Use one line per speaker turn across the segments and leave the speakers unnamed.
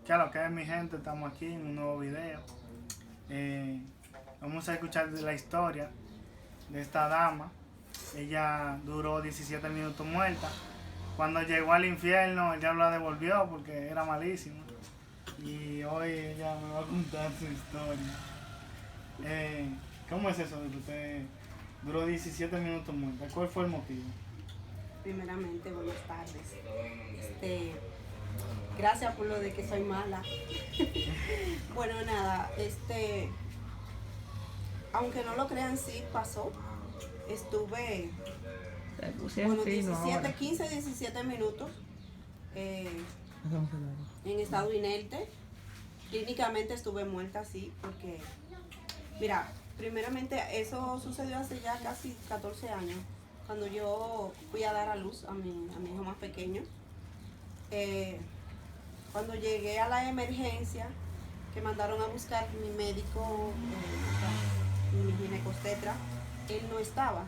¿Qué lo que es, mi gente? Estamos aquí en un nuevo video. Vamos a escuchar de la historia de esta dama. Ella duró 17 minutos muerta. Cuando llegó al infierno, el diablo la devolvió porque era malísima. Y hoy ella me va a contar su historia. Eh, ¿Cómo es eso de que usted duró 17 minutos muerta? ¿Cuál fue el motivo?
Primeramente, buenas tardes. Gracias por lo de que soy mala. Bueno, nada, aunque no lo crean, sí pasó. Estuve,
Se pusieron
bueno,
fino
17,
ahora.
15, 17 minutos en estado inerte. Clínicamente estuve muerta, sí, porque, mira, primeramente eso sucedió hace ya casi 14 años, cuando yo fui a dar a luz a mi hijo más pequeño. Cuando llegué a la emergencia, que mandaron a buscar mi médico, mi ginecostetra, él no estaba.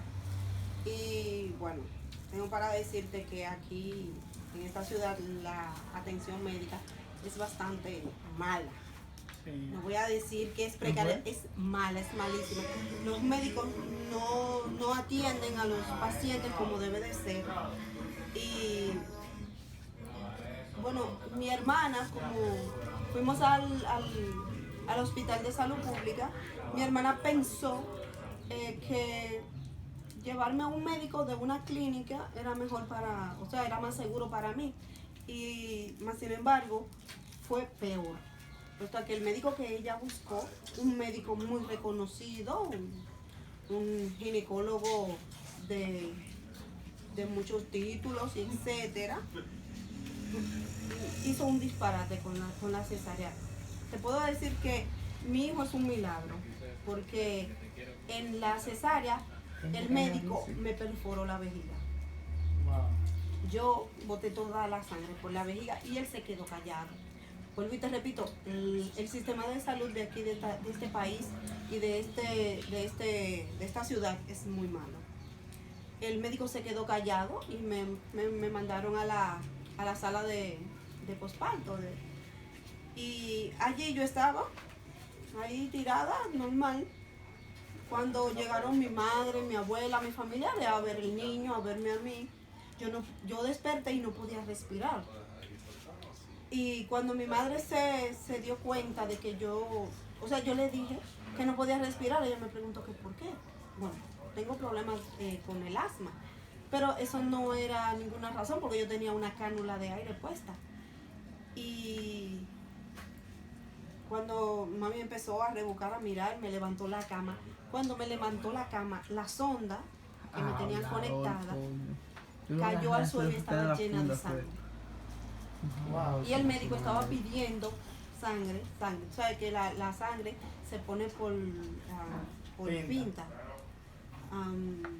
Y bueno, tengo para decirte que aquí, en esta ciudad, la atención médica es bastante mala.
Sí.
No voy a decir que es precaria, es mala, es malísima. Los médicos no atienden a los pacientes como debe de ser. Y bueno, mi hermana, como fuimos al hospital de salud pública, mi hermana pensó que llevarme a un médico de una clínica era mejor o sea, era más seguro para mí. Y más sin embargo, fue peor. Hasta que el médico que ella buscó, un médico muy reconocido, un ginecólogo de, de muchos títulos, etcétera, hizo un disparate con la cesárea. Te puedo decir que mi hijo es un milagro, porque en la cesárea el médico me perforó la vejiga.
Wow.
Yo boté toda la sangre por la vejiga y él se quedó callado. Vuelvo y te repito, el sistema de salud de aquí, de este país y de esta ciudad es muy malo. El médico se quedó callado y me mandaron a la sala de posparto. Y allí yo estaba, ahí tirada, normal. Cuando llegaron mi madre, mi abuela, mi familiares a ver el niño, a verme a mí, yo desperté y no podía respirar. Y cuando mi madre se dio cuenta de que o sea, yo le dije que no podía respirar, ella me preguntó que por qué. Bueno, tengo problemas con el asma, pero eso no era ninguna razón porque yo tenía una cánula de aire puesta. Y cuando mami empezó a rebucar, a mirar, me levantó la cama. Cuando me levantó la cama, la sonda que me tenían conectada cayó al suelo y estaba llena de sangre.
Wow.
Y el médico estaba pidiendo sangre. ¿Sabes que la sangre se pone por pinta?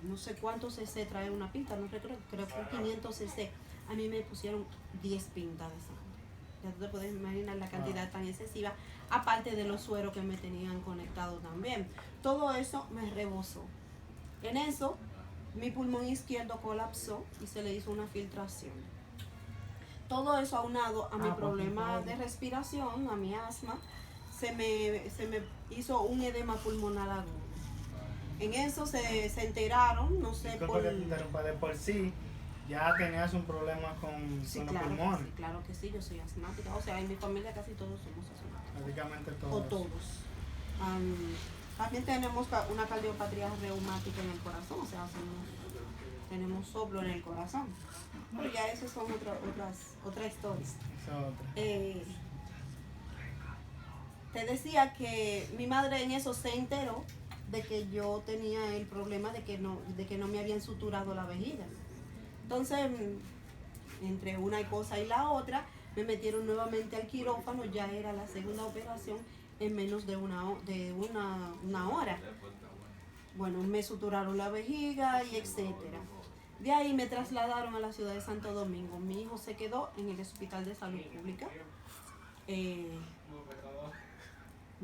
No sé cuántos cc trae una pinta, no recuerdo, creo que 500 cc. A mí me pusieron 10 pintas de sangre. Ya tú te puedes imaginar la cantidad tan excesiva, aparte de los sueros que me tenían conectado también. Todo eso me rebosó. En eso, mi pulmón izquierdo colapsó y se le hizo una filtración. Todo eso aunado a mi problema de respiración, a mi asma, se me hizo un edema pulmonar agudo. En eso se enteraron, no sé
por... De por sí, ya tenías un problema con los pulmones.
Sí, claro que sí, yo soy asmática. O sea, en mi familia casi todos somos asmáticos.
Prácticamente todos.
O todos. También tenemos una cardiopatía reumática en el corazón, o sea, tenemos soplo en el corazón. Pero ya esas son otras historias. Te decía que mi madre en eso se enteró de que yo tenía el problema de que no me habían suturado la vejiga. Entonces, entre una cosa y la otra, me metieron nuevamente al quirófano. Ya era la segunda operación en menos de una hora. Bueno, me suturaron la vejiga y etcétera. De ahí me trasladaron a la ciudad de Santo Domingo. Mi hijo se quedó en el Hospital de Salud Pública.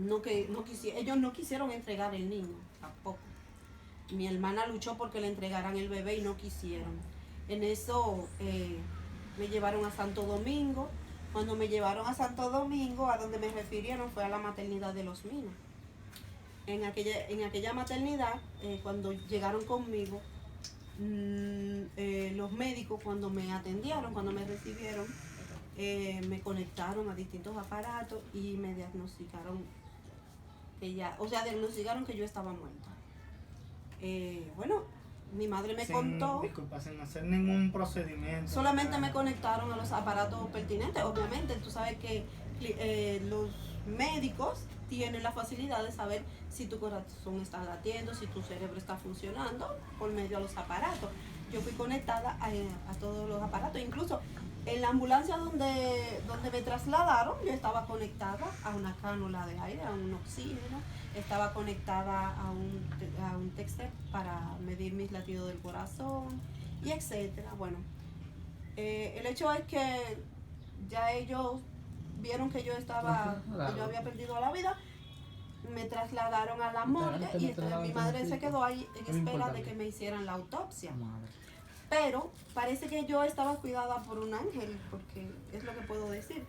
Ellos no quisieron entregar el niño, tampoco. Mi hermana luchó porque le entregaran el bebé y no quisieron. En eso me llevaron a Santo Domingo. Cuando me llevaron a Santo Domingo, a donde me refirieron fue a la maternidad de Los Minas. En aquella maternidad, cuando llegaron conmigo, los médicos cuando me atendieron, cuando me recibieron, me conectaron a distintos aparatos y me diagnosticaron diagnosticaron que yo estaba muerta. Bueno, mi madre me contó.
Disculpa, sin hacer ningún procedimiento.
Solamente me conectaron a los aparatos pertinentes. Obviamente, tú sabes que los médicos tienen la facilidad de saber si tu corazón está latiendo, si tu cerebro está funcionando por medio de los aparatos. Yo fui conectada a todos los aparatos, incluso en la ambulancia donde me trasladaron, yo estaba conectada a una cánula de aire, a un oxígeno, estaba conectada a un Textec para medir mis latidos del corazón, y etcétera. Bueno, el hecho es que ya ellos vieron que yo había perdido la vida, me trasladaron a la morgue y mi madre se quedó ahí en espera de que me hicieran la autopsia. Pero parece que yo estaba cuidada por un ángel, porque es lo que puedo decir.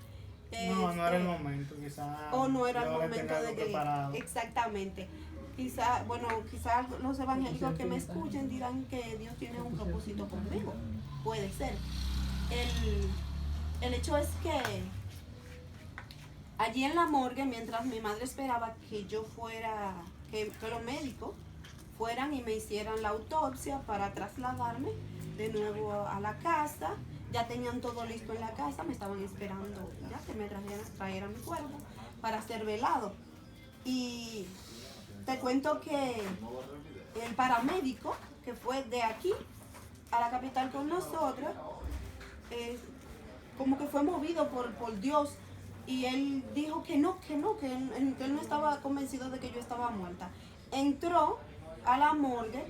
No era el momento, quizás.
O no era el momento de que... Exactamente. Quizás los evangélicos que me escuchen dirán que Dios tiene un propósito conmigo. Puede ser. El hecho es que allí en la morgue, mientras mi madre esperaba que yo fuera, que los médicos fueran y me hicieran la autopsia para trasladarme de nuevo a la casa, ya tenían todo listo en la casa, me estaban esperando ya que me trajeran mi cuerpo para ser velado. Y te cuento que el paramédico que fue de aquí a la capital con nosotros, como que fue movido por Dios, y él dijo que él no estaba convencido de que yo estaba muerta. Entró a la morgue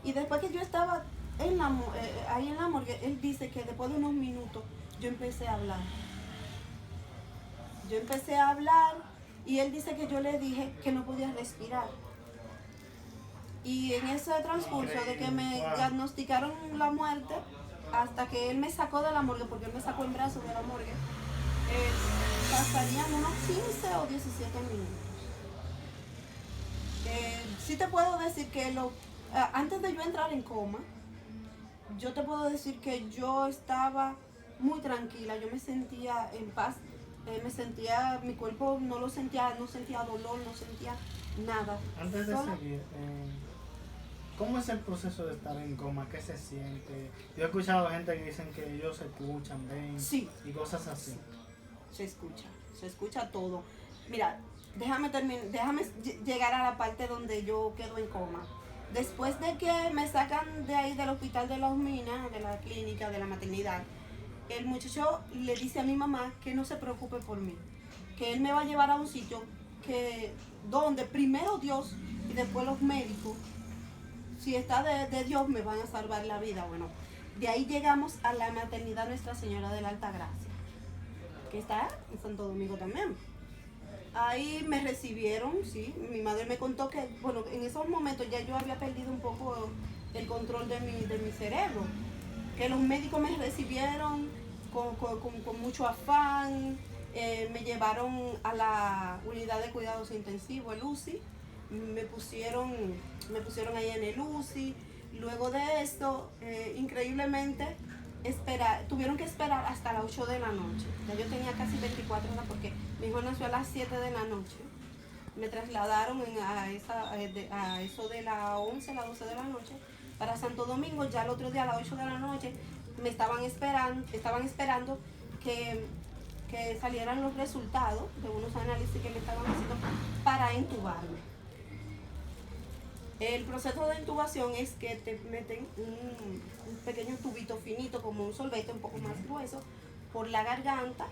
y después que yo estaba ahí en la morgue, él dice que después de unos minutos yo empecé a hablar. Y él dice que yo le dije que no podía respirar. Y en ese transcurso de que me diagnosticaron la muerte, hasta que él me sacó de la morgue, porque él me sacó en brazos de la morgue, pasarían unos 15 o 17 minutos. Sí te puedo decir que antes de yo entrar en coma, yo te puedo decir que yo estaba muy tranquila, yo me sentía en paz, mi cuerpo no sentía dolor, no sentía nada.
Antes de seguir, ¿cómo es el proceso de estar en coma? ¿Qué se siente? Yo he escuchado gente que dicen que ellos se escuchan, ven,
sí,
y cosas así.
Se escucha todo. Mira, déjame llegar a la parte donde yo quedo en coma. Después de que me sacan de ahí del hospital de Los Minas, de la clínica, de la maternidad, el muchacho le dice a mi mamá que no se preocupe por mí, que él me va a llevar a un sitio donde primero Dios y después los médicos, si está de Dios, me van a salvar la vida. Bueno, de ahí llegamos a la maternidad Nuestra Señora de la Altagracia, que está en Santo Domingo también. Ahí me recibieron, sí, mi madre me contó que, bueno, en esos momentos ya yo había perdido un poco el control de mi cerebro, que los médicos me recibieron con mucho afán, me llevaron a la unidad de cuidados intensivos, el UCI, me pusieron ahí en el UCI. Luego de esto, increíblemente, tuvieron que esperar hasta las 8 de la noche. Ya yo tenía casi 24 horas porque mi hijo nació a las 7 de la noche. Me trasladaron a eso de las 11, las 12 de la noche para Santo Domingo. Ya el otro día a las 8 de la noche me estaban esperando que salieran los resultados de unos análisis que me estaban haciendo para intubarme. El proceso de intubación es que te meten un pequeño tubito finito, como un sorbete un poco más grueso, por la garganta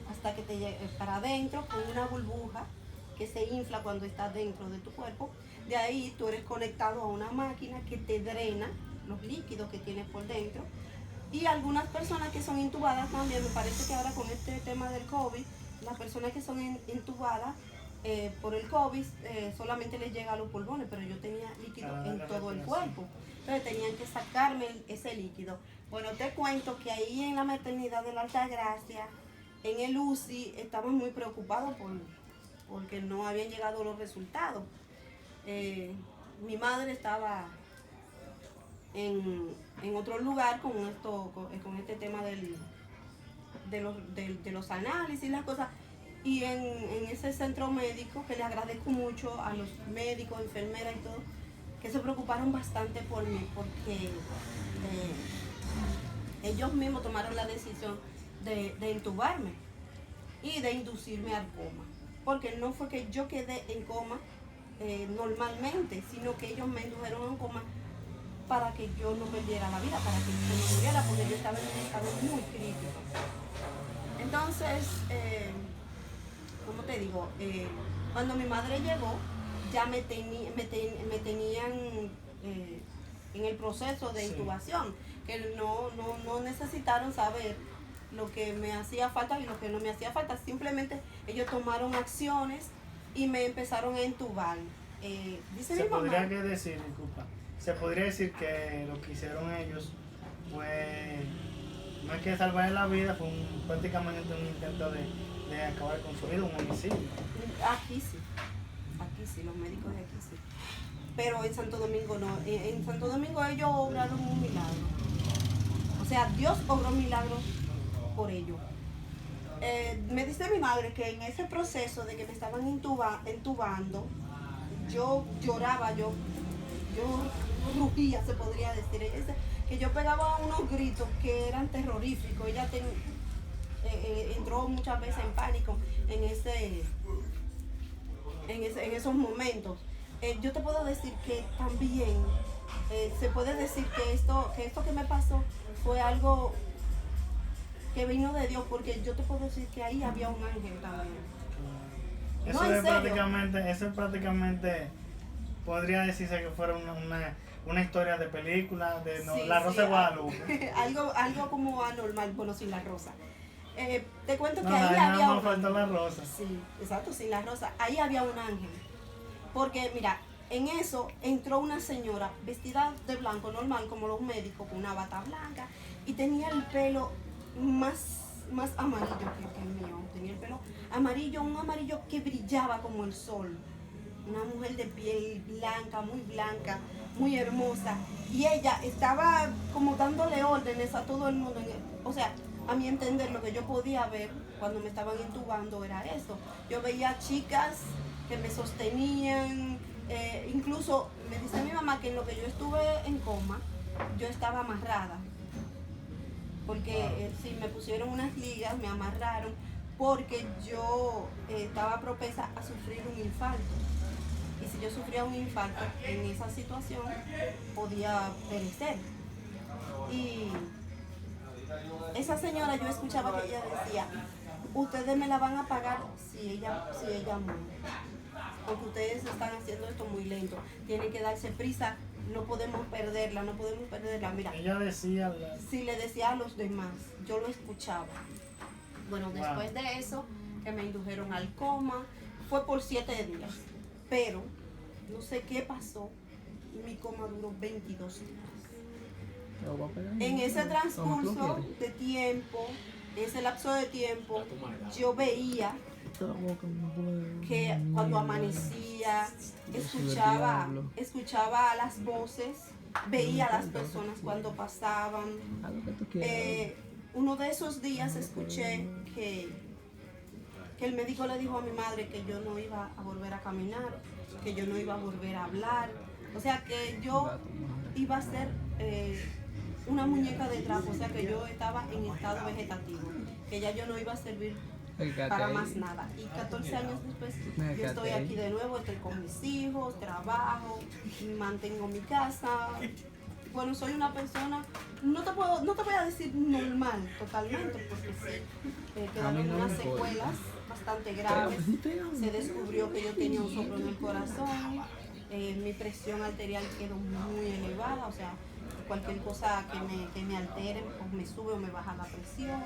hasta que te llegue para adentro con una burbuja que se infla cuando estás dentro de tu cuerpo. De ahí tú eres conectado a una máquina que te drena los líquidos que tienes por dentro. Y algunas personas que son intubadas también, me parece que ahora con este tema del COVID, las personas que son intubadas por el COVID solamente les llega a los pulmones, pero yo tenía líquido en todo el cuerpo, entonces tenían que sacarme ese líquido. Bueno, te cuento que ahí en la maternidad de la Altagracia En el UCI estaban muy preocupados porque no habían llegado los resultados. Mi madre estaba en otro lugar con este tema de los análisis y las cosas. Y en ese centro médico, que le agradezco mucho a los médicos, enfermeras y todo, que se preocuparon bastante por mí, porque ellos mismos tomaron la decisión de intubarme y de inducirme al coma. Porque no fue que yo quedé en coma normalmente, sino que ellos me indujeron a un coma para que yo no perdiera la vida, para que yo no muriera, porque yo estaba en un estado muy crítico. Entonces, ¿cómo te digo? Cuando mi madre llegó, ya me tenían en el proceso de intubación, que no necesitaron saber lo que me hacía falta y lo que no me hacía falta. Simplemente ellos tomaron acciones y me empezaron a intubar. Dice mi mamá.
Se podría decir que lo que hicieron ellos fue, no es que salvar la vida, fue prácticamente un intento de acabar con su vida, un homicidio.
Aquí sí, los médicos de aquí sí. Pero en Santo Domingo no. En Santo Domingo ellos obraron un milagro. O sea, Dios obró milagros por ello. Me dice mi madre que en ese proceso de que me estaban entubando, yo lloraba, yo rugía, se podría decir. Ella dice que yo pegaba unos gritos que eran terroríficos. Ella entró muchas veces en pánico en esos momentos. Yo te puedo decir que también se puede decir que esto que me pasó fue algo que vino de Dios, porque yo te puedo decir que ahí había un ángel también.
Eso prácticamente podría decirse que fuera una historia de película, de La Rosa de Guadalupe.
algo como anormal, bueno, sin la rosa. Te cuento que ahí
había
nada más
falta la rosa.
Sí, exacto, sin la rosa. Ahí había un ángel. Porque, mira, en eso entró una señora vestida de blanco, normal, como los médicos, con una bata blanca, y tenía el pelo más amarillo que el mío. Tenía el pelo amarillo, un amarillo que brillaba como el sol. Una mujer de piel blanca, muy hermosa. Y ella estaba como dándole órdenes a todo el mundo. O sea, a mi entender, lo que yo podía ver cuando me estaban intubando era eso. Yo veía chicas que me sostenían, incluso me dice mi mamá que en lo que yo estuve en coma, yo estaba amarrada. Porque sí, me pusieron unas ligas, me amarraron, porque yo estaba propensa a sufrir un infarto. Y si yo sufría un infarto en esa situación, podía perecer. Y esa señora, yo escuchaba que ella decía, ustedes me la van a pagar si ella muere, porque ustedes están haciendo esto muy lento, tienen que darse prisa, no podemos perderla. Mira,
ella decía
sí, le decía a los demás, yo lo escuchaba. Bueno, después de eso, que me indujeron al coma, fue por 7 días, pero no sé qué pasó, mi coma duró 22 días. En ese transcurso de tiempo, en ese lapso de tiempo, yo veía que cuando amanecía, escuchaba las voces, veía a las personas cuando pasaban. Uno de esos días escuché que el médico le dijo a mi madre que yo no iba a volver a caminar, que yo no iba a volver a hablar, o sea que yo iba a ser una muñeca de trapo, o sea que yo estaba en estado vegetativo, que ya yo no iba a servir para más nada. Y 14 años después yo estoy aquí de nuevo, estoy con mis hijos, trabajo, mantengo mi casa. Bueno, soy una persona, no te voy a decir normal totalmente, porque sí, quedaron unas secuelas bastante graves. Se descubrió que yo tenía un soplo en el corazón, mi presión arterial quedó muy elevada, o sea, cualquier cosa que me altere, o me sube o me baja la presión.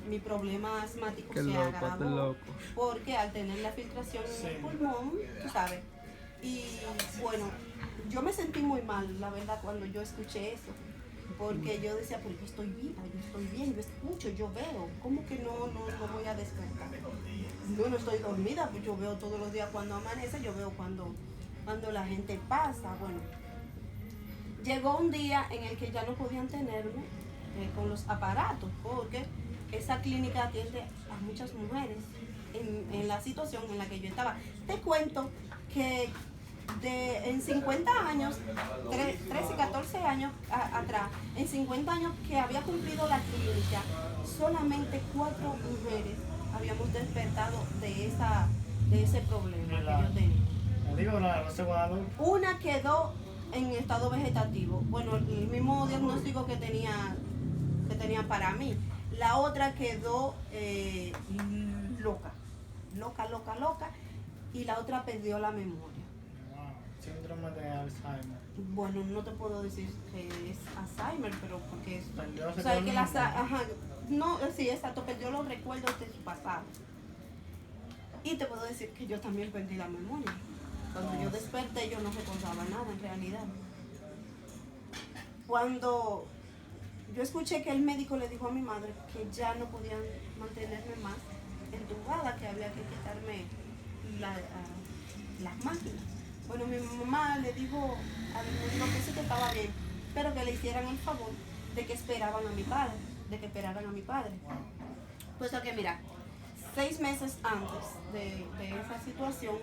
Mi problema asmático se agravó porque al tener la filtración en el pulmón, tú sabes. Y bueno, yo me sentí muy mal, la verdad, cuando yo escuché eso. porque yo decía, pero yo estoy viva, yo estoy bien, yo escucho, yo veo, ¿cómo que no voy a despertar? Yo no estoy dormida, pues yo veo todos los días cuando amanece, yo veo cuando la gente pasa. Bueno, llegó un día en el que ya no podían tenerme con los aparatos, porque esa clínica atiende a muchas mujeres en la situación en la que yo estaba. Te cuento que en 50 años, 13, 14 años atrás, en 50 años que había cumplido la clínica, solamente 4 mujeres habíamos despertado de ese problema que yo tenía. Una quedó en estado vegetativo, bueno, el mismo diagnóstico que tenía para mí. La otra quedó loca, y la otra perdió la memoria.
Síndrome de Alzheimer.
Bueno, no te puedo decir que es Alzheimer, pero porque es...
O sea,
que sí, exacto, perdió los recuerdos de su pasado. Y te puedo decir que yo también perdí la memoria. Cuando yo desperté, yo no recordaba nada en realidad. Cuando yo escuché que el médico le dijo a mi madre que ya no podían mantenerme más entubada, que había que quitarme las máquinas. Bueno, mi mamá le dijo al médico que sí, que estaba bien, pero que le hicieran el favor de que esperaran a mi padre. Pues que mira, 6 meses antes de esa situación,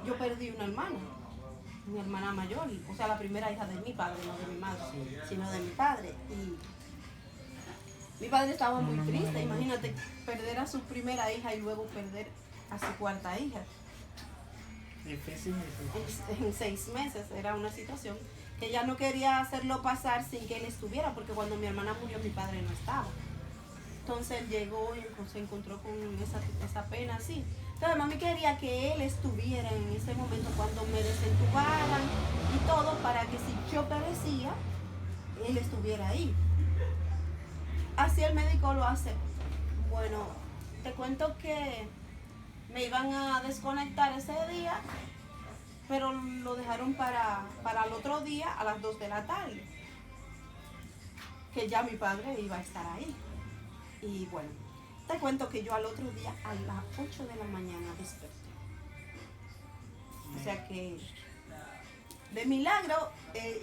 yo perdí una hermana, mi hermana mayor, o sea, la primera hija de mi padre, no de mi madre, sino de mi padre. Y mi padre estaba muy triste, imagínate, perder a su primera hija y luego perder a su 4ª hija.
Difícil.
En 6 meses era una situación que ella no quería hacerlo pasar sin que él estuviera, porque cuando mi hermana murió mi padre no estaba. Entonces él llegó y se encontró con esa pena así. Entonces mami quería que él estuviera en ese momento cuando me desentubaran y todo, para que si yo perecía, él estuviera ahí. Así el médico lo hace. Bueno, te cuento que me iban a desconectar ese día, pero lo dejaron para el otro día a las 2 de la tarde, que ya mi padre iba a estar ahí. Y bueno, te cuento que yo al otro día a las 8 de la mañana desperté. O sea que de milagro,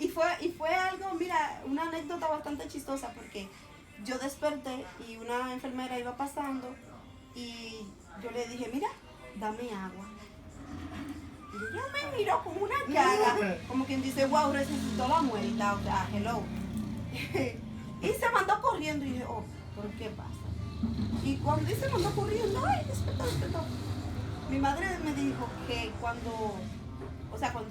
y fue algo, mira, una anécdota bastante chistosa, porque yo desperté y una enfermera iba pasando y yo le dije, mira, dame agua. Y ella me miró con una cara, como quien dice, wow, resucitó la muerta, o sea, hello. Y se mandó corriendo y dije, oh, ¿por qué pasa? Y cuando se mandó corriendo, ay, despertó. Mi madre me dijo que cuando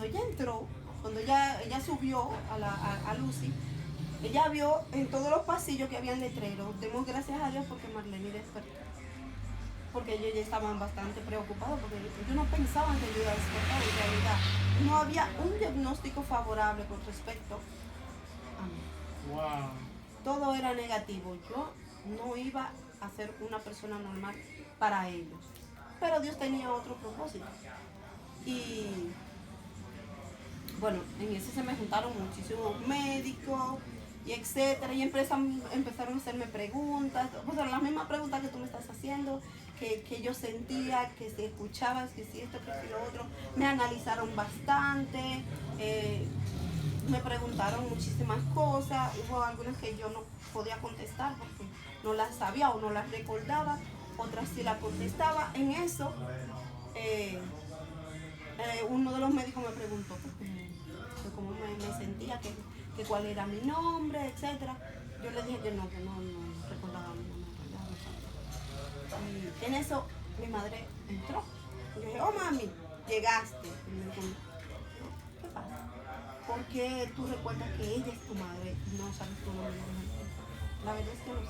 ella entró, cuando ella subió a Lucy, ella vio en todos los pasillos que habían letreros. Demos gracias a Dios porque Marlene despertó. Porque ellos ya estaban bastante preocupados, porque ellos no pensaban que yo iba a despertar. En realidad, no había un diagnóstico favorable con respecto a mí.
Wow.
Todo era negativo. Yo no iba a ser una persona normal para ellos. Pero Dios tenía otro propósito. Y bueno, en ese se me juntaron muchísimos médicos y etcétera, y empezaron a hacerme preguntas, o sea, las mismas preguntas que tú me estás haciendo, que yo sentía, que si escuchabas, que si esto, que si lo otro. Me analizaron bastante, me preguntaron muchísimas cosas, hubo algunas que yo no podía contestar porque no las sabía o no las recordaba, otras sí las contestaba. En eso, uno de los médicos me preguntó que cómo me sentía, que cuál era mi nombre, etcétera. Yo le dije que no recordaba mi nombre. Y en eso mi madre entró. Yo dije, oh mami, llegaste. Y me dijo, ¿qué pasa? ¿Por qué tú recuerdas que ella es tu madre y no sabes tu nombre? La verdad es que no sé.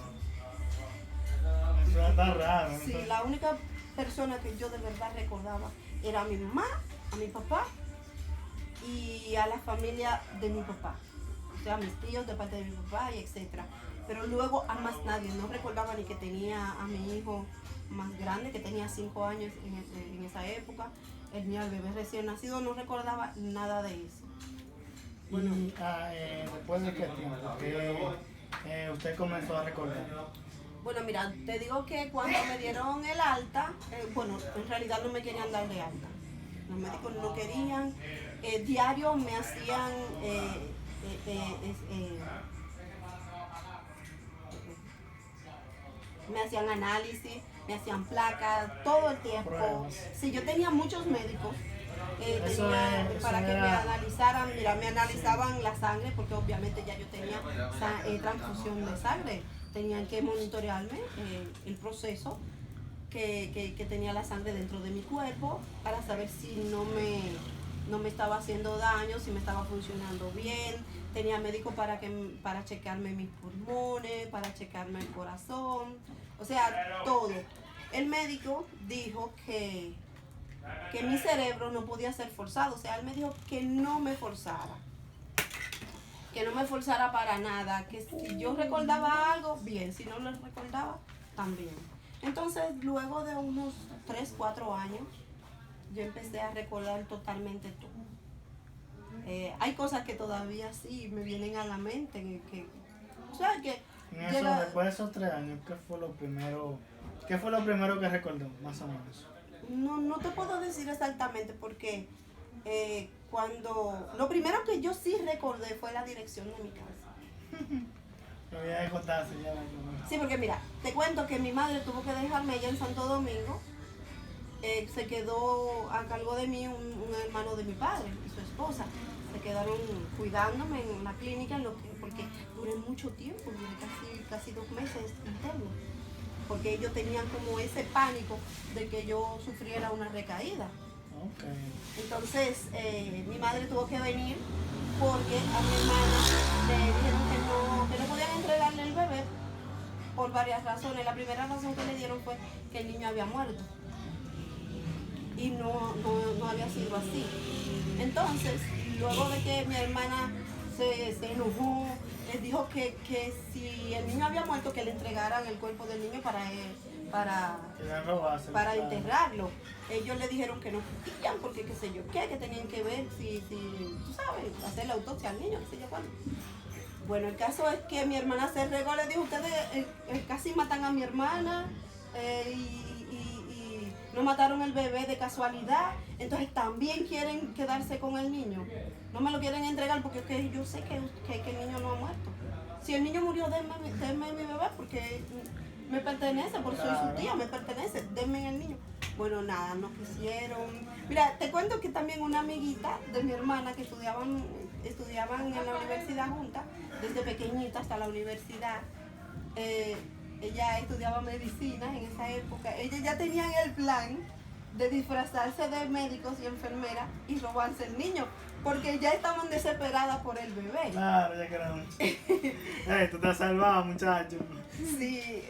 Eso está raro, ¿no?
Sí, la única persona que yo de verdad recordaba era a mi mamá, a mi papá y a la familia de mi papá. O sea, a mis tíos de parte de mi papá y etcétera. Pero luego a más nadie. No recordaba ni que tenía a mi hijo más grande, que tenía 5 años en esa época. El mío, el bebé recién nacido, no recordaba nada de eso.
Y después de qué tiempo que usted comenzó a recordar.
Bueno, mira, te digo que cuando me dieron el alta, bueno, en realidad no me querían dar de alta. Los médicos no querían. Diario me hacían me hacían análisis, me hacían placas, todo el tiempo.
Pruebas.
Sí, yo tenía muchos médicos
Eso
para que me
era-
analizaran. Mira, me analizaban la sangre porque obviamente ya yo tenía transfusión de sangre. Tenían que monitorearme el proceso que tenía la sangre dentro de mi cuerpo para saber si no me estaba haciendo daño, si me estaba funcionando bien. Tenía médico para checarme mis pulmones, para checarme el corazón, o sea, todo. El médico dijo que mi cerebro no podía ser forzado, o sea, él me dijo que no me forzara para nada, que si yo recordaba algo, bien, si no lo recordaba, también. Entonces, luego de unos 3, 4 años, yo empecé a recordar totalmente todo. Hay cosas que todavía sí me vienen a la mente, o sea, que
Después de esos 3 años, ¿qué fue lo primero que recordó, más o menos?
no te puedo decir exactamente porque lo primero que yo sí recordé fue la dirección de mi casa.
Lo voy a contar, se llama.
Sí, porque mira, te cuento que mi madre tuvo que dejarme allá en Santo Domingo. Se quedó a cargo de mí un hermano de mi padre y su esposa. Se quedaron cuidándome en la clínica porque duré mucho tiempo, duré casi 2 meses interno. Porque ellos tenían como ese pánico de que yo sufriera una recaída.
Okay.
Entonces, mi madre tuvo que venir porque a mi hermana le dijeron que no podían entregarle el bebé por varias razones. La primera razón que le dieron fue que el niño había muerto y no había sido así. Entonces, luego de que mi hermana se enojó, les dijo que si el niño había muerto, que le entregaran el cuerpo del niño para enterrarlo. Ellos le dijeron que no podían porque qué sé yo qué, que tenían que ver si tú sabes, hacer la autopsia al niño, qué sé yo cuándo. Bueno, el caso es que mi hermana se regó, le dijo, ustedes casi matan a mi hermana y no mataron el bebé de casualidad, entonces también quieren quedarse con el niño. No me lo quieren entregar porque yo sé que el niño no ha muerto. Si el niño murió, denme mi bebé porque me pertenece, por soy su tía, me pertenece, denme el niño. Bueno, nada, no quisieron. Mira, te cuento que también una amiguita de mi hermana que estudiaban en la universidad juntas, desde pequeñita hasta la universidad, ella estudiaba medicina en esa época. Ellas ya tenían el plan de disfrazarse de médicos y enfermeras y robarse el niño, porque ya estaban desesperadas por el bebé.
Claro, ya queremos. Tú te has salvado, muchacho.
Sí,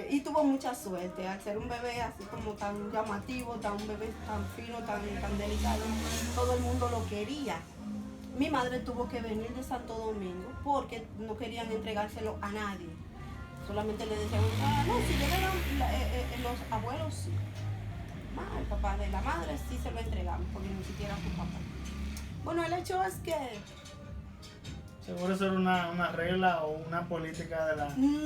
y tuvo mucha suerte al ser un bebé así como tan llamativo, un bebé tan fino, tan delicado. Todo el mundo lo quería. Mi madre tuvo que venir de Santo Domingo porque no querían entregárselo a nadie. Solamente le decían, no, si le dan los abuelos, sí. El papá de la madre sí se lo entregamos, porque ni siquiera su papá. Bueno, el hecho es que
Seguro eso era una regla o una política del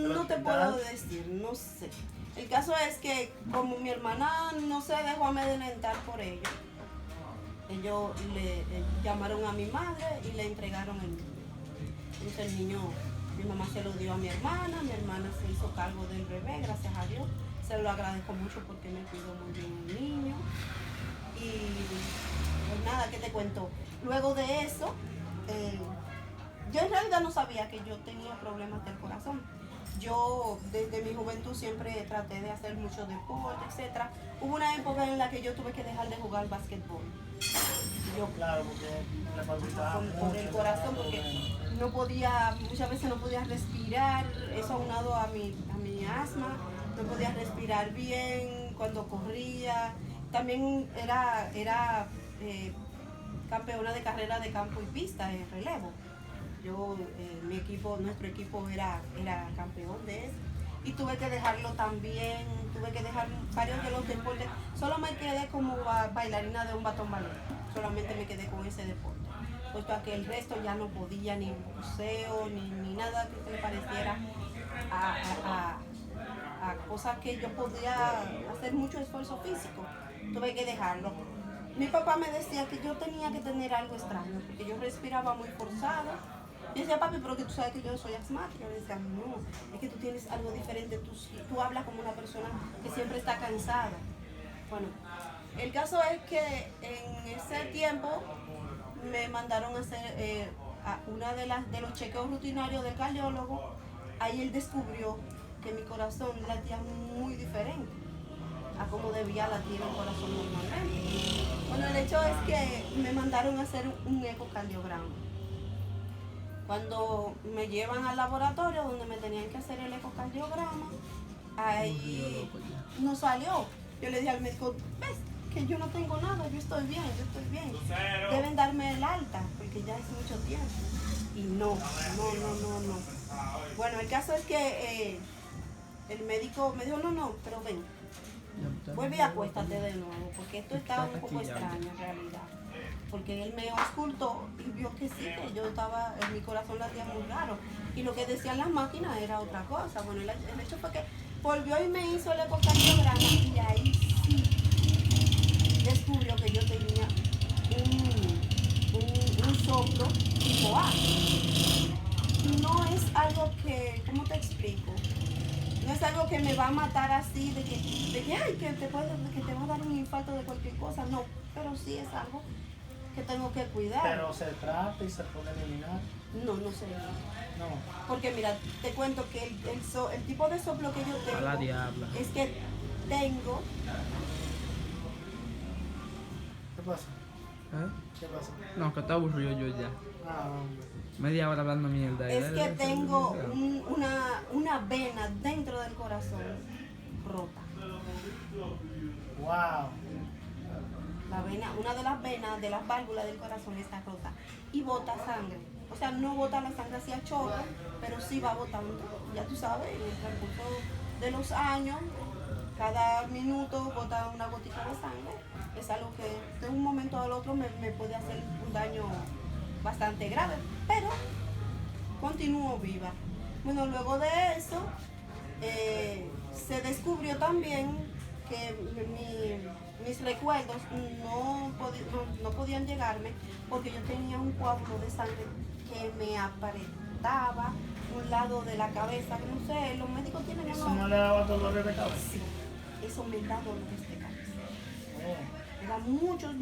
no te
hospital.
puedo decir, no sé. El caso es que como mi hermana no se dejó amedrentar por ello, ellos le llamaron a mi madre y le entregaron el niño. Entonces el niño, mi mamá se lo dio a mi hermana se hizo cargo del bebé, gracias a Dios. Se lo agradezco mucho porque me cuidó muy bien el niño. Y pues nada, ¿qué te cuento? Luego de eso, yo en realidad no sabía que yo tenía problemas del corazón. Yo desde mi juventud siempre traté de hacer mucho deporte, etc. Hubo una época en la que yo tuve que dejar de jugar básquetbol.
Claro, porque le palpitaba
Por el corazón, porque no podía, muchas veces no podía respirar, eso aunado a mi asma, no podía respirar bien cuando corría. También era campeona de carrera de campo y pista en relevo. Nuestro equipo era campeón de eso. Y tuve que dejarlo también, tuve que dejar varios de los deportes. Solo me quedé como bailarina de un batón ballet. Solamente me quedé con ese deporte. puesto a que el resto ya no podía ni museo, ni nada que se le pareciera a cosas que yo podía hacer mucho esfuerzo físico. Tuve que dejarlo. Mi papá me decía que yo tenía que tener algo extraño, porque yo respiraba muy forzado. Yo decía, papi, pero que tú sabes que yo soy asmática. Yo le decía, no, es que tú tienes algo diferente, tú hablas como una persona que siempre está cansada. Bueno, el caso es que en ese tiempo me mandaron a hacer una de los chequeos rutinarios del cardiólogo. Ahí él descubrió que mi corazón latía muy diferente a como debía latir el corazón normalmente. Bueno, el hecho es que me mandaron a hacer un ecocardiograma. Cuando me llevan al laboratorio donde me tenían que hacer el ecocardiograma, ahí no salió. Yo le dije al médico, ves que yo no tengo nada, yo estoy bien. Deben darme el alta, porque ya es mucho tiempo. Y no. Bueno, el caso es que el médico me dijo, no, pero ven, vuelve y acuéstate de nuevo, porque esto está un poco extraño en realidad. Porque él me auscultó y vio que sí, que yo estaba, mi corazón latía muy raro. Y lo que decían las máquinas era otra cosa. Bueno, el hecho fue que volvió y me hizo el ecocardiograma y ahí sí descubrió que yo tenía un soplo tipo A. No es algo que, ¿cómo te explico? No es algo que me va a matar así, de que ay, que te va a dar un infarto de cualquier cosa, no, pero sí es algo que tengo que cuidar.
Pero se trata y se puede eliminar.
No sé.
No.
Porque mira, te cuento que el tipo de soplo que yo tengo
la diabla.
es que tengo...
¿Qué pasa? ¿Qué pasa?
No, que está aburrido yo ya.
Hombre.
Media hora hablando mierda.
Es que tengo una vena dentro del corazón rota.
Wow.
Una de las venas de las válvulas del corazón está rota y bota sangre. O sea, no bota la sangre así a chorro, pero sí va botando. Ya tú sabes, en el transcurso de los años, cada minuto bota una gotita de sangre. Es algo que de un momento al otro me puede hacer un daño bastante grave, pero continúo viva. Bueno, luego de eso, se descubrió también que mis recuerdos no podían llegarme porque yo tenía un coágulo de sangre que me apretaba un lado de la cabeza, que no sé, los médicos tienen
¿Eso no le daba dolores de cabeza?
Sí, eso me da dolores de cabeza.
Oh.
Me da muchos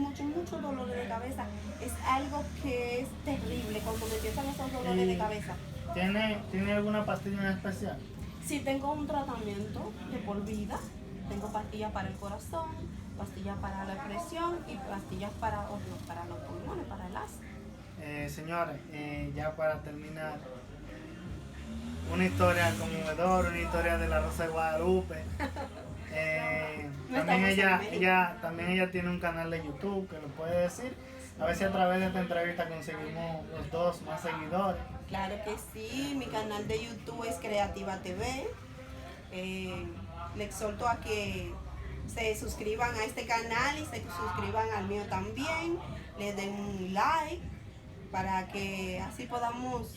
dolores de cabeza. Es algo que es terrible cuando me empiezan esos dolores de cabeza.
¿Tiene alguna pastilla en especial?
Sí, tengo un tratamiento de por vida. Tengo pastillas para el corazón, pastillas para la presión y pastillas para los pulmones, para el asma.
Señores, ya para terminar, una historia conmovedora, una historia de la Rosa de Guadalupe. También ella tiene un canal de YouTube que lo puede decir. A ver si a través de esta entrevista conseguimos los dos más seguidores.
Claro que sí, mi canal de YouTube es Creativa TV. Le exhorto a que se suscriban a este canal y se suscriban al mío también. Le den un like para que así podamos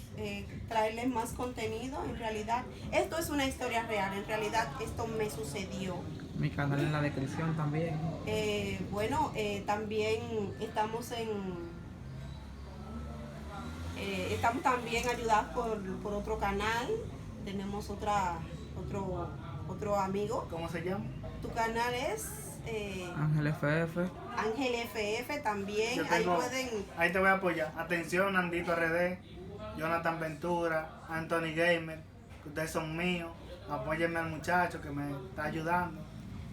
traerles más contenido. En realidad, esto es una historia real. En realidad, esto me sucedió.
Mi canal en la descripción también.
También estamos estamos también ayudados por otro canal. Tenemos otro amigo.
¿Cómo se llama?
Tu canal es
Ángel FF.
Ángel FF también.
Ahí te voy a apoyar. Atención, Andito RD, Jonathan Ventura, Anthony Gamer, que ustedes son míos. Apóyenme al muchacho que me está ayudando.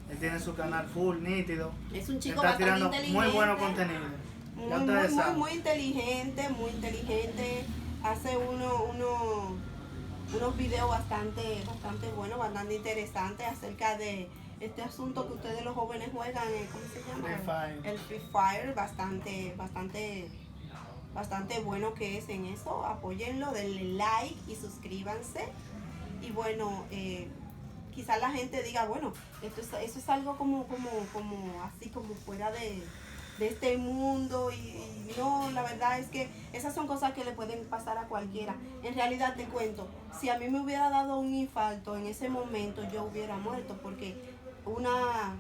Él tiene su canal full, nítido.
Es un chico
está
bastante
tirando
inteligente.
muy bueno contenido.
Muy inteligente. Hace unos videos bastante buenos, bastante interesantes acerca de este asunto que ustedes los jóvenes juegan, ¿cómo se llama?
Free Fire.
El Free Fire, bastante bueno que es en eso. Apóyenlo, denle like y suscríbanse. Y bueno, quizás la gente diga, bueno, eso es algo como así como fuera de de este mundo y no, la verdad es que esas son cosas que le pueden pasar a cualquiera. En realidad te cuento, si a mí me hubiera dado un infarto en ese momento yo hubiera muerto porque una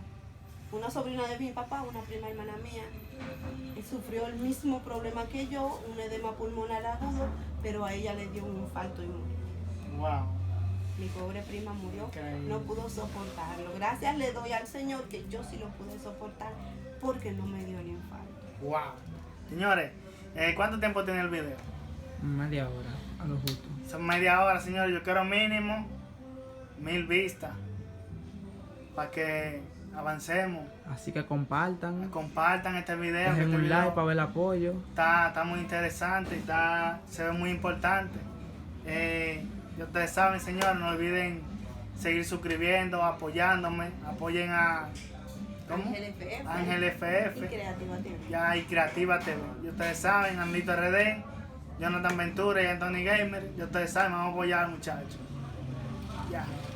sobrina de mi papá, una prima hermana mía, sufrió el mismo problema que yo, un edema pulmonar agudo, pero a ella le dio un infarto y murió.
Wow.
Mi pobre prima murió,
Increíble.
no pudo soportarlo. Gracias le doy al Señor que yo sí lo pude soportar porque no me dio el infarto.
Wow. Señores, ¿cuánto tiempo tiene el video?
Media hora, a lo justo.
Son media hora, señores. Yo quiero mínimo 1000 vistas para que avancemos.
Así que compartan,
Compartan este video. que
dejen
este
un
video
like para ver el apoyo.
está muy interesante, se ve muy importante. Ya ustedes saben, señores, no olviden seguir suscribiendo, apoyándome. Apoyen a ¿cómo?
Ángel FF.
Ángel
Y
FF.
Creativa TV.
Ya, y Creativa TV. Y ustedes saben, Andito RD, Jonathan Ventura y Anthony Gamer. Y ustedes saben, vamos a apoyar al muchacho. Ya.